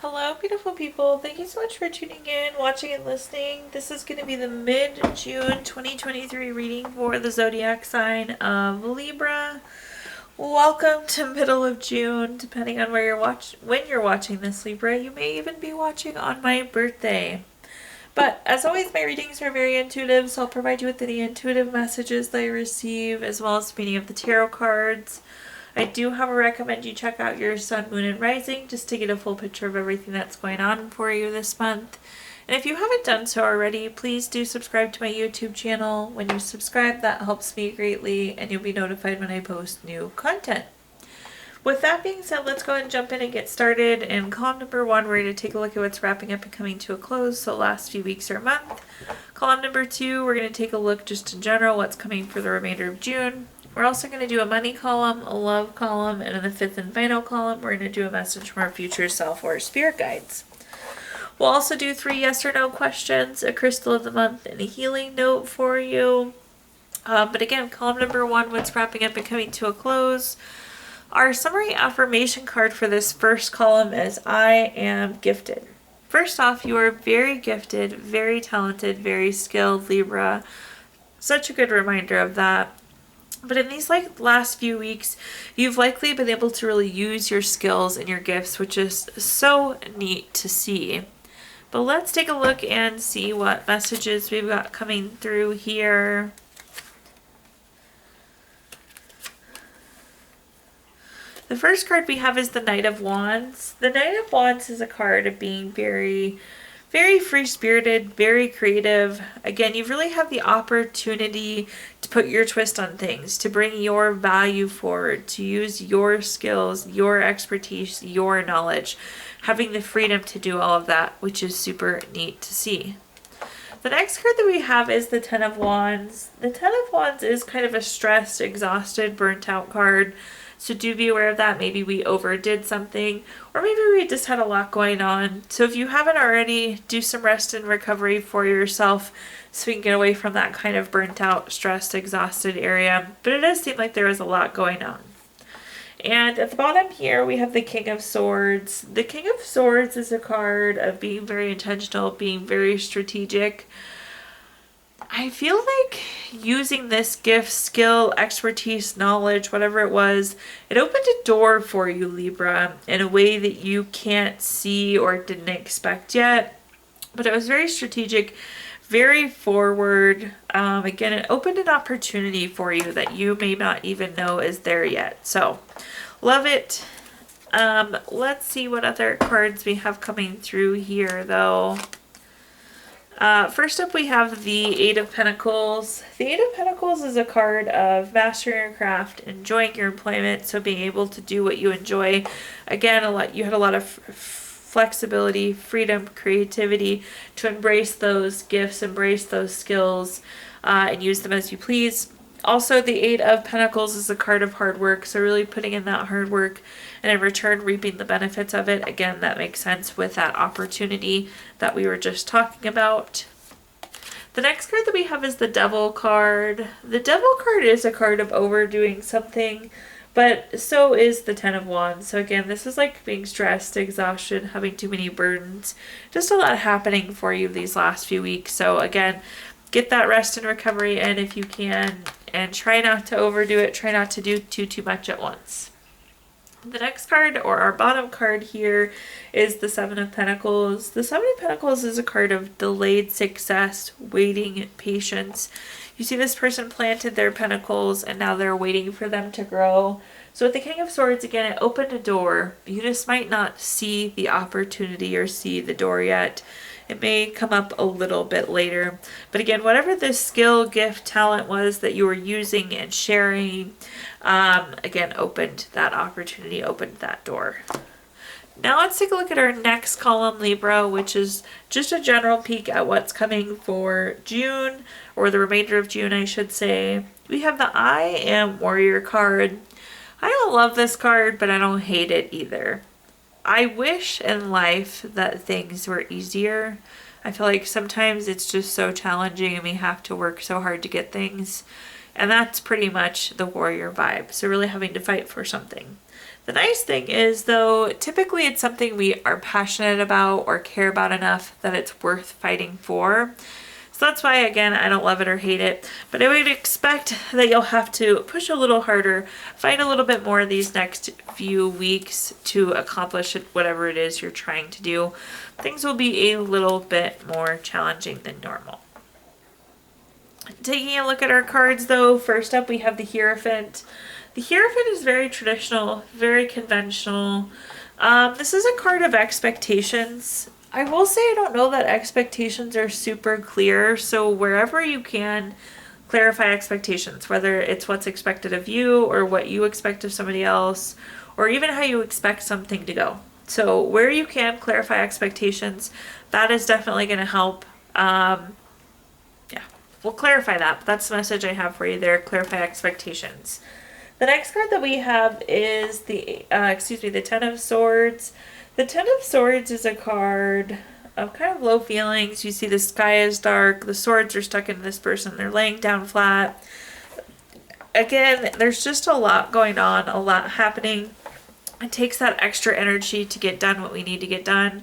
Hello, beautiful people. Thank you so much for tuning in, watching, and listening. This is going to be the mid-June 2023 reading for the zodiac sign of Libra. Welcome to middle of June, depending on when you're watching this, Libra. You may even be watching on my birthday. But as always, my readings are very intuitive, so I'll provide you with any intuitive messages that I receive, as well as the meaning of the tarot cards. I do recommend you check out your sun, moon, and rising just to get a full picture of everything that's going on for you this month. And if you haven't done so already, please do subscribe to my YouTube channel. When you subscribe, that helps me greatly, and you'll be notified when I post new content. With that being said, let's go ahead and jump in and get started. In column number 1, we're going to take a look at what's wrapping up and coming to a close, so last few weeks or month. Column number 2, we're going to take a look just in general what's coming for the remainder of June. We're also going to do a money column, a love column, and in the 5th and final column, we're going to do a message from our future self or spirit guides. We'll also do 3 yes or no questions, a crystal of the month, and a healing note for you. But again, column number 1, what's wrapping up and coming to a close. Our summary affirmation card for this first column is I am gifted. First off, you are very gifted, very talented, very skilled, Libra. Such a good reminder of that. But in these last few weeks, you've likely been able to really use your skills and your gifts, which is so neat to see. But let's take a look and see what messages we've got coming through here. The first card we have is the Knight of Wands. The Knight of Wands is a card of being very free-spirited, very creative. Again, you really have the opportunity to put your twist on things, to bring your value forward, to use your skills, your expertise, your knowledge, having the freedom to do all of that, which is super neat to see. The next card that we have is the Ten of Wands. The Ten of Wands is kind of a stressed, exhausted, burnt out card. So do be aware of that. Maybe we overdid something, or maybe we just had a lot going on. So if you haven't already, do some rest and recovery for yourself so we can get away from that kind of burnt out, stressed, exhausted area. But it does seem like there is a lot going on. And at the bottom here, we have the King of Swords. The King of Swords is a card of being very intentional, being very strategic. I feel like using this gift, skill, expertise, knowledge, whatever it was, it opened a door for you, Libra, in a way that you can't see or didn't expect yet. But it was very strategic, very forward. Again, it opened an opportunity for you that you may not even know is there yet. So, love it. Let's see what other cards we have coming through here, though. First up, we have the Eight of Pentacles. The Eight of Pentacles is a card of mastering your craft, enjoying your employment, so being able to do what you enjoy. Again, you had a lot of flexibility, freedom, creativity to embrace those gifts, embrace those skills, and use them as you please. Also, the Eight of Pentacles is a card of hard work, so really putting in that hard work and in return reaping the benefits of it. Again, that makes sense with that opportunity that we were just talking about. The next card that we have is the Devil card. The Devil card is a card of overdoing something, but so is the Ten of Wands. So again, this is like being stressed, exhaustion, having too many burdens. Just a lot happening for you these last few weeks. So again, get that rest and recovery in if you can, and try not to overdo it. Try not to do too much at once. The next card, or our bottom card here, is the Seven of Pentacles. The Seven of Pentacles is a card of delayed success, waiting, patience. You see this person planted their pentacles and now they're waiting for them to grow. So with the King of Swords, again, it opened a door. You just might not see the opportunity or see the door yet. It may come up a little bit later. But again, whatever this skill, gift, talent was that you were using and sharing, again, opened that opportunity, opened that door. Now let's take a look at our next column, Libra, which is just a general peek at what's coming for June, or the remainder of June, I should say. We have the I Am Warrior card. I don't love this card, but I don't hate it either. I wish in life that things were easier. I feel like sometimes it's just so challenging and we have to work so hard to get things. And that's pretty much the warrior vibe. So really having to fight for something. The nice thing is, though, typically it's something we are passionate about or care about enough that it's worth fighting for. So that's why, again, I don't love it or hate it, but I would expect that you'll have to push a little harder, fight a little bit more these next few weeks to accomplish whatever it is you're trying to do. Things will be a little bit more challenging than normal. Taking a look at our cards, though, first up we have the Hierophant. The Hierophant is very traditional, very conventional. This is a card of expectations. I will say I don't know that expectations are super clear, so wherever you can, clarify expectations, whether it's what's expected of you or what you expect of somebody else, or even how you expect something to go. So where you can clarify expectations, that is definitely going to help. We'll clarify that, but that's the message I have for you there, clarify expectations. The next card that we have is the Ten of Swords. The Ten of Swords is a card of kind of low feelings. You see the sky is dark, the swords are stuck in this person, they're laying down flat. Again, there's just a lot going on, a lot happening. It takes that extra energy to get done what we need to get done.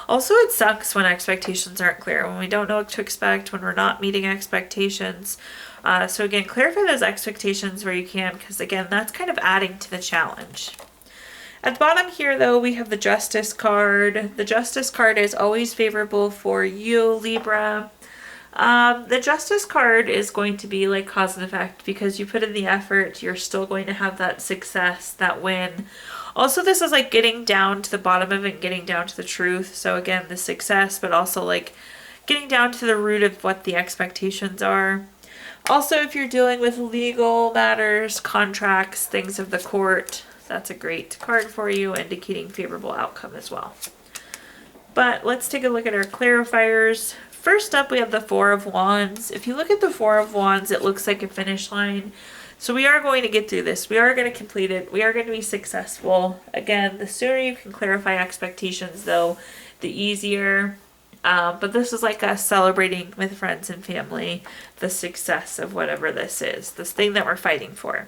Also, it sucks when expectations aren't clear, when we don't know what to expect, when we're not meeting expectations. So again, clarify those expectations where you can, because again, that's kind of adding to the challenge. At the bottom here, though, we have the Justice card. The Justice card is always favorable for you, Libra. The Justice card is going to be like cause and effect, because you put in the effort, you're still going to have that success, that win. Also, this is like getting down to the bottom of it and getting down to the truth. So again, the success, but also like getting down to the root of what the expectations are. Also, if you're dealing with legal matters, contracts, things of the court, that's a great card for you, indicating favorable outcome as well. But let's take a look at our clarifiers. First up, we have the Four of Wands. If you look at the Four of Wands, it looks like a finish line. So we are going to get through this. We are going to complete it. We are going to be successful. Again, the sooner you can clarify expectations, though, the easier. But this is like us celebrating with friends and family the success of whatever this is, this thing that we're fighting for.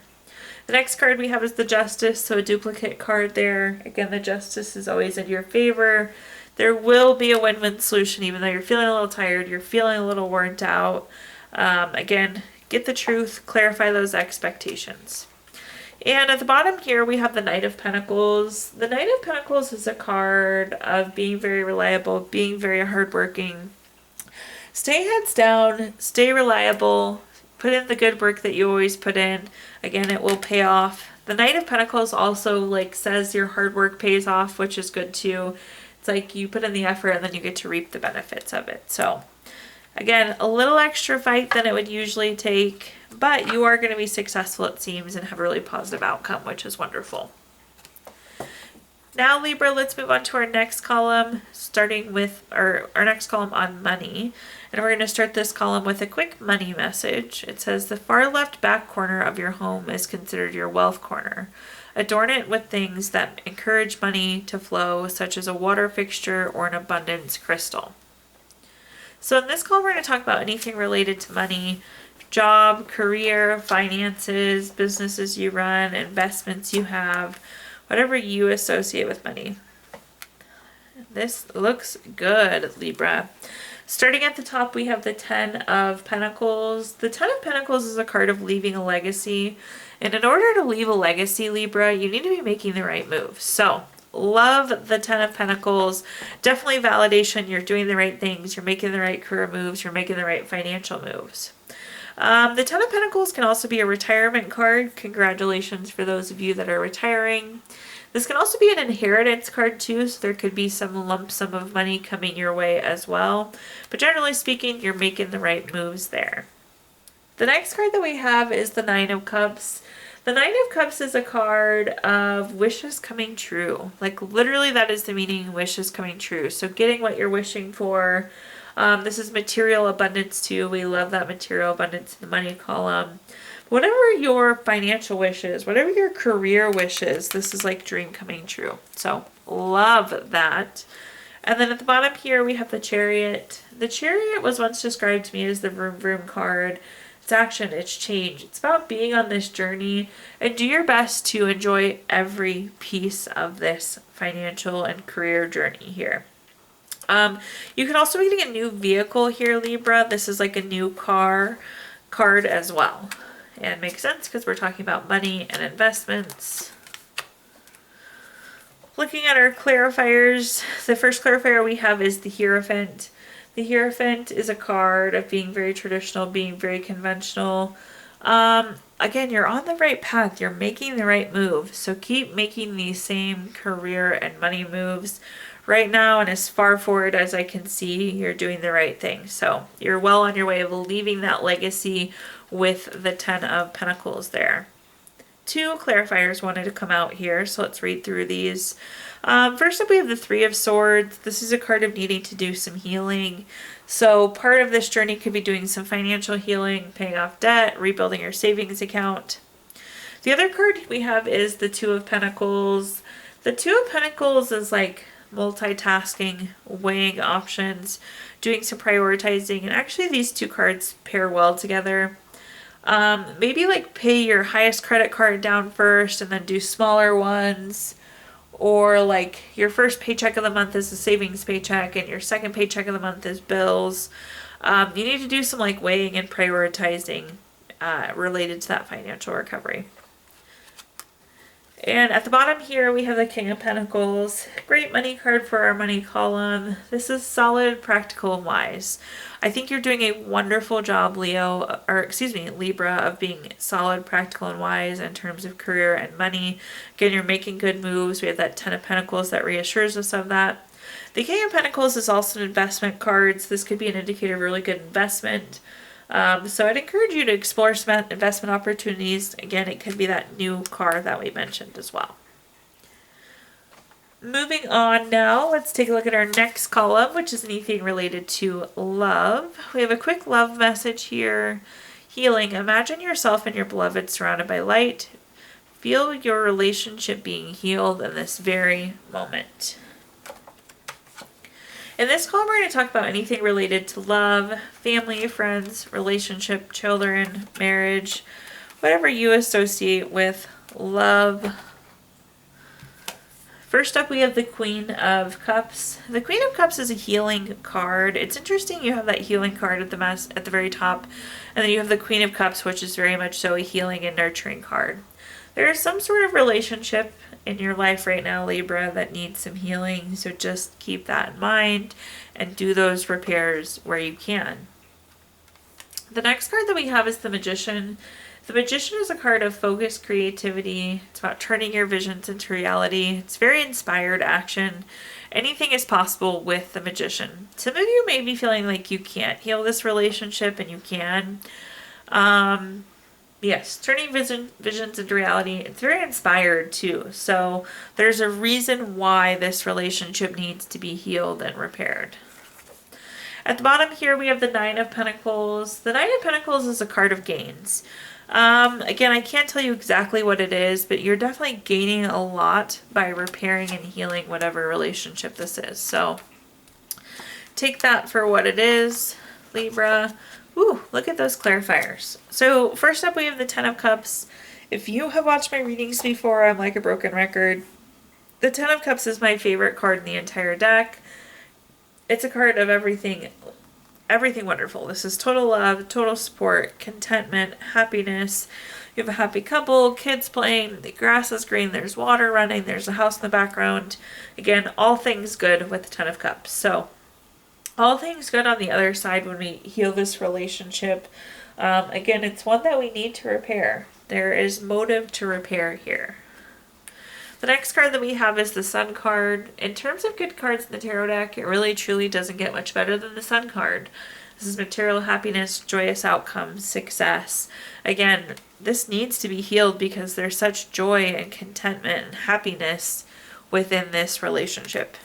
The next card we have is the Justice, so a duplicate card there. Again, the Justice is always in your favor. There will be a win-win solution, even though you're feeling a little tired, you're feeling a little burnt out. Again, get the truth, clarify those expectations. And at the bottom here, we have the Knight of Pentacles. The Knight of Pentacles is a card of being very reliable, being very hardworking. Stay heads down, stay reliable, put in the good work that you always put in. Again, it will pay off. The Knight of Pentacles also like says your hard work pays off, which is good too. It's like you put in the effort and then you get to reap the benefits of it. So again, a little extra fight than it would usually take, but you are going to be successful, it seems, and have a really positive outcome, which is wonderful. Now, Libra, let's move on to our next column, starting with our next column on money. And we're going to start this column with a quick money message. It says, the far left back corner of your home is considered your wealth corner. Adorn it with things that encourage money to flow, such as a water fixture or an abundance crystal. So in this column, we're going to talk about anything related to money, job, career, finances, businesses you run, investments you have, whatever you associate with money. This looks good, Libra. Starting at the top, we have the Ten of Pentacles. The Ten of Pentacles is a card of leaving a legacy. And in order to leave a legacy, Libra, you need to be making the right moves. So love the Ten of Pentacles. Definitely validation. You're doing the right things. You're making the right career moves. You're making the right financial moves. The Ten of Pentacles can also be a retirement card. Congratulations for those of you that are retiring. This can also be an inheritance card too, so there could be some lump sum of money coming your way as well. But generally speaking, you're making the right moves there. The next card that we have is the Nine of Cups. The Nine of Cups is a card of wishes coming true. Like literally that is the meaning, wishes coming true. So getting what you're wishing for. This is material abundance too. We love that material abundance in the money column. Whatever your financial wishes, whatever your career wishes, this is like dream coming true. So love that. And then at the bottom here, we have the Chariot. The Chariot was once described to me as the vroom vroom card. It's action, it's change. It's about being on this journey and do your best to enjoy every piece of this financial and career journey here. You can also be getting a new vehicle here, Libra. This is like a new car card as well. And makes sense because we're talking about money and investments. Looking at our clarifiers, the first clarifier we have is the Hierophant. The Hierophant is a card of being very traditional, being very conventional. Again, you're on the right path. You're making the right move. So keep making these same career and money moves right now. And as far forward as I can see, you're doing the right thing. So you're well on your way of leaving that legacy with the Ten of Pentacles there. Two clarifiers wanted to come out here, so let's read through these. First up, we have the Three of Swords. This is a card of needing to do some healing. So part of this journey could be doing some financial healing, paying off debt, rebuilding your savings account. The other card we have is the Two of Pentacles. The Two of Pentacles is like multitasking, weighing options, doing some prioritizing, and actually these two cards pair well together. Maybe like pay your highest credit card down first and then do smaller ones. Or like your first paycheck of the month is a savings paycheck and your second paycheck of the month is bills. You need to do some like weighing and prioritizing related to that financial recovery. And at the bottom here, we have the King of Pentacles. Great money card for our money column. This is solid, practical, and wise. I think you're doing a wonderful job, Libra, of being solid, practical, and wise in terms of career and money. Again, you're making good moves. We have that Ten of Pentacles that reassures us of that. The King of Pentacles is also an investment card. So this could be an indicator of really good investment. So I'd encourage you to explore some investment opportunities. Again, it could be that new car that we mentioned as well. Moving on now, let's take a look at our next column, which is anything related to love. We have a quick love message here. Healing. Imagine yourself and your beloved surrounded by light. Feel your relationship being healed in this very moment. In this column, we're going to talk about anything related to love, family, friends, relationship, children, marriage, whatever you associate with love. First up, we have the Queen of Cups. The Queen of Cups is a healing card. It's interesting you have that healing card at the very top, and then you have the Queen of Cups, which is very much so a healing and nurturing card. There is some sort of relationship in your life right now, Libra, that needs some healing, so just keep that in mind and do those repairs where you can. The next card that we have is the Magician. The Magician is a card of focus, creativity. It's about turning your visions into reality. It's very inspired action. Anything is possible with the Magician. Some of you may be feeling like you can't heal this relationship, and you can. Yes, turning visions into reality. It's very inspired too. So there's a reason why this relationship needs to be healed and repaired. At the bottom here, we have the Nine of Pentacles. The Nine of Pentacles is a card of gains. Again, I can't tell you exactly what it is, but you're definitely gaining a lot by repairing and healing whatever relationship this is. So take that for what it is, Libra. Ooh, look at those clarifiers. So first up, we have the Ten of Cups. If you have watched my readings before, I'm like a broken record. The Ten of Cups is my favorite card in the entire deck. It's a card of everything wonderful. This is total love, total support, contentment, happiness. You have a happy couple, kids playing, the grass is green, there's water running, there's a house in the background. Again, all things good with the Ten of Cups. So all things good on the other side when we heal this relationship. Again, it's one that we need to repair. There is motive to repair here. The next card that we have is the Sun card. In terms of good cards in the tarot deck, it really truly doesn't get much better than the Sun card. This is material happiness, joyous outcomes, success. Again, this needs to be healed because there's such joy and contentment and happiness within this relationship.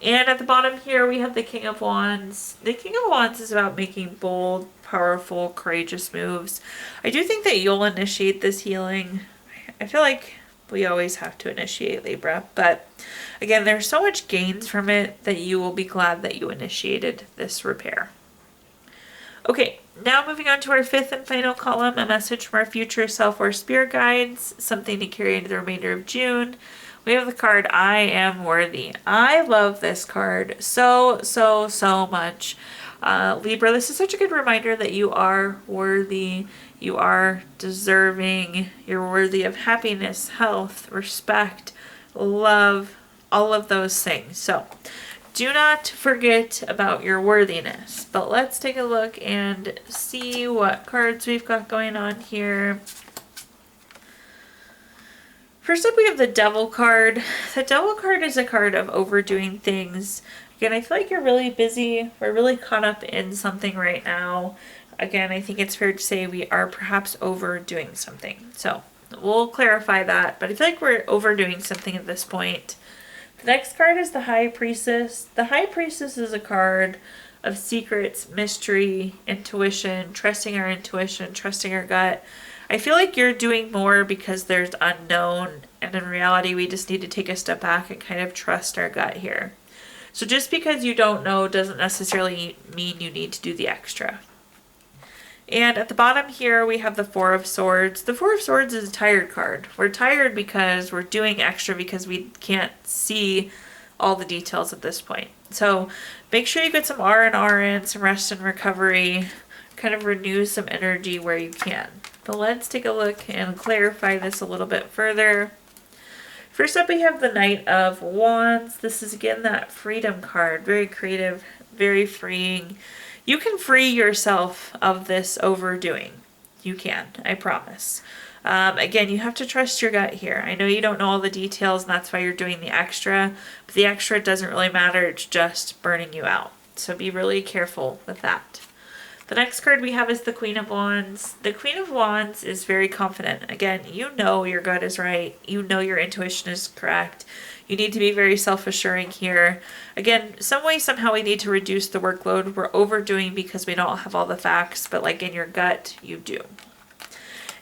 And at the bottom here, we have the King of Wands. The King of Wands is about making bold, powerful, courageous moves. I do think that you'll initiate this healing. I feel like we always have to initiate, Libra. But again, there's so much gains from it that you will be glad that you initiated this repair. Okay, Now moving on to our fifth and final column, a message from our future self or spirit guides, something to carry into the remainder of June. We have the card, I am worthy. I love this card so much. Libra, this is such a good reminder that you are worthy, you are deserving, you're worthy of happiness, health, respect, love, all of those things. So do not forget about your worthiness. But let's take a look and see what cards we've got going on here. First up, we have the Devil card. The Devil card is a card of overdoing things. Again, I feel like you're really busy. We're really caught up in something right now. Again, I think it's fair to say we are perhaps overdoing something. So we'll clarify that, but I feel like we're overdoing something at this point. The next card is the High Priestess. The High Priestess is a card of secrets, mystery, intuition, trusting our intuition, trusting our gut. I feel like you're doing more because there's unknown, and in reality, we just need to take a step back and kind of trust our gut here. So just because you don't know doesn't necessarily mean you need to do the extra. And at the bottom here, we have the Four of Swords. The Four of Swords is a tired card. We're tired because we're doing extra because we can't see all the details at this point. So make sure you get some R&R in, some rest and recovery, kind of renew some energy where you can. But let's take a look and clarify this a little bit further. First up, we have the Knight of Wands. This is again that freedom card, very creative, very freeing. You can free yourself of this overdoing. You can, I promise. Again, you have to trust your gut here. I know you don't know all the details, and that's why you're doing the extra, but the extra doesn't really matter. It's just burning you out. So be really careful with that. The next card we have is the Queen of Wands. The Queen of Wands is very confident. Again, you know your gut is right. You know your intuition is correct. You need to be very self-assuring here. Again, some way, somehow we need to reduce the workload. We're overdoing because we don't have all the facts, but like in your gut, you do.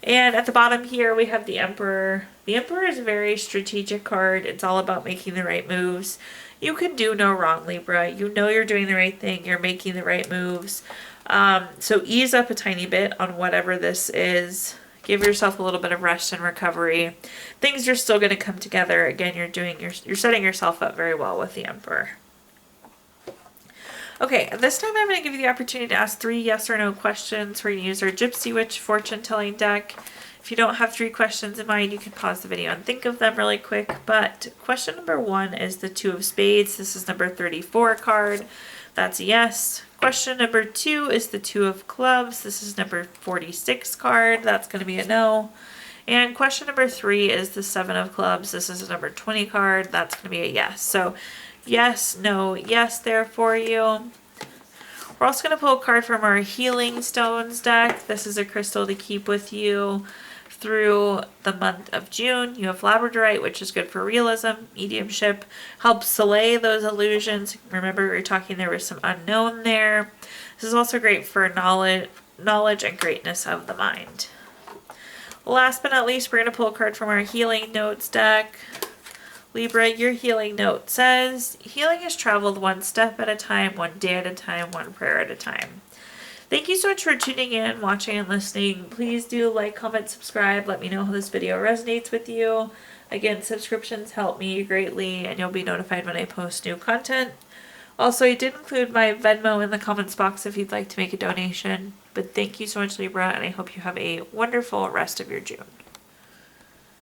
And at the bottom here, we have the Emperor. The Emperor is a very strategic card. It's all about making the right moves. You can do no wrong, Libra. You know you're doing the right thing. You're making the right moves. So ease up a tiny bit on whatever this is. Give yourself a little bit of rest and recovery. Things are still going to come together. Again, you're setting yourself up very well with the Emperor. Okay, this time I'm going to give you the opportunity to ask 3 yes or no questions. We're going to use our Gypsy Witch fortune telling deck. If you don't have 3 questions in mind, you can pause the video and think of them really quick. But question number 1 is the 2 of Spades. This is number 34 card. That's a yes. Question number 2 is the 2 of Clubs. This is number 46 card. That's going to be a no. And question number 3 is the 7 of Clubs. This is a number 20 card. That's going to be a yes. So yes, no, yes there for you. We're also going to pull a card from our Healing Stones deck. This is a crystal to keep with you through the month of June. You have labradorite, which is good for realism, mediumship, helps allay those illusions. Remember, we were talking there was some unknown there. This is also great for knowledge and greatness of the mind. Last but not least, we're going to pull a card from our Healing Notes deck. Libra, your healing note says, healing is traveled one step at a time, one day at a time, one prayer at a time. Thank you so much for tuning in, watching, and listening. Please do like, comment, subscribe. Let me know how this video resonates with you. Again, subscriptions help me greatly, and you'll be notified when I post new content. Also, I did include my Venmo in the comments box if you'd like to make a donation. But thank you so much, Libra, and I hope you have a wonderful rest of your June.